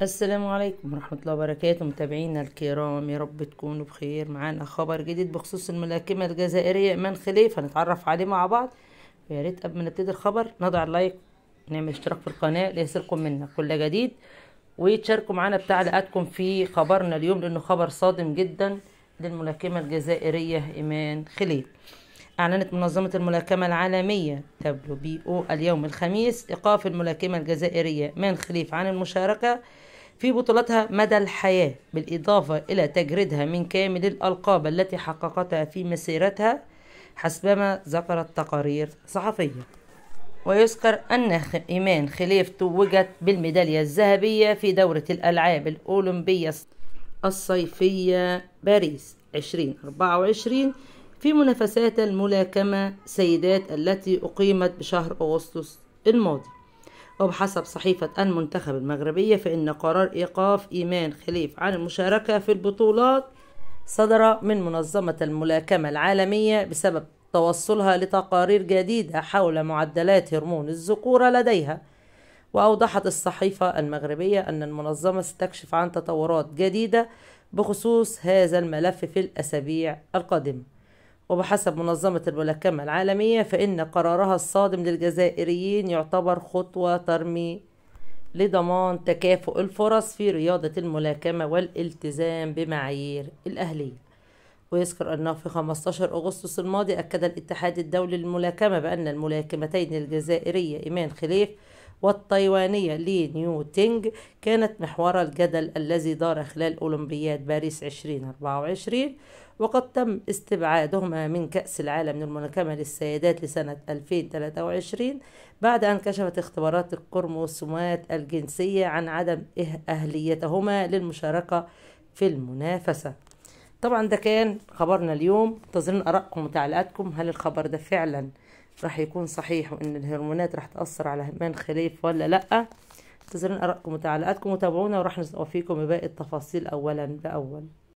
السلام عليكم ورحمة الله وبركاته، متابعينا الكرام، يا رب تكونوا بخير. معانا خبر جديد بخصوص الملاكمة الجزائرية إيمان خليف، هنتعرف عليه مع بعض. يا ريت قبل ما نبتدي الخبر نضع اللايك، نعمل اشتراك في القناة ليصلكم منا كل جديد، وتشاركوا معانا بتعليقاتكم في خبرنا اليوم لأنه خبر صادم جدا للملاكمة الجزائرية إيمان خليف. أعلنت منظمة الملاكمة العالمية WBO اليوم الخميس إيقاف الملاكمة الجزائرية إيمان خليف عن المشاركة في بطولتها مدى الحياة، بالإضافة إلى تجريدها من كامل الألقاب التي حققتها في مسيرتها حسبما ذكرت تقارير صحفية. ويذكر أن إيمان خليف توجت بالميدالية الذهبية في دورة الألعاب الأولمبية الصيفية باريس 2024 في منافسات الملاكمة سيدات التي أقيمت بشهر أغسطس الماضي. وبحسب صحيفة المنتخب المغربية فإن قرار إيقاف إيمان خليف عن المشاركة في البطولات صدر من منظمة الملاكمة العالمية بسبب توصلها لتقارير جديدة حول معدلات هرمون الذكورة لديها. وأوضحت الصحيفة المغربية أن المنظمة ستكشف عن تطورات جديدة بخصوص هذا الملف في الأسابيع القادمة. وبحسب منظمة الملاكمة العالمية فإن قرارها الصادم للجزائريين يعتبر خطوة ترمي لضمان تكافؤ الفرص في رياضة الملاكمة والالتزام بمعايير الأهلية. ويذكر أنه في 15 أغسطس الماضي أكد الاتحاد الدولي للملاكمة بأن الملاكمتين الجزائرية إيمان خليف والتايوانية لي نيو تينغ كانت محور الجدل الذي دار خلال أولمبياد باريس 2024، وقد تم استبعادهما من كأس العالم للملاكمة للسيدات لسنة 2023 بعد أن كشفت اختبارات الكروموسومات الجنسية عن عدم أهليتهما للمشاركة في المنافسة. طبعا ده كان خبرنا اليوم، منتظرين آرائكم وتعليقاتكم. هل الخبر ده فعلا راح يكون صحيح وإن الهرمونات راح تأثر على إيمان خليف ولا لأ؟ منتظرين آرائكم وتعليقاتكم، وتابعونا وراح نوفيكم بباقي التفاصيل أولا بأول.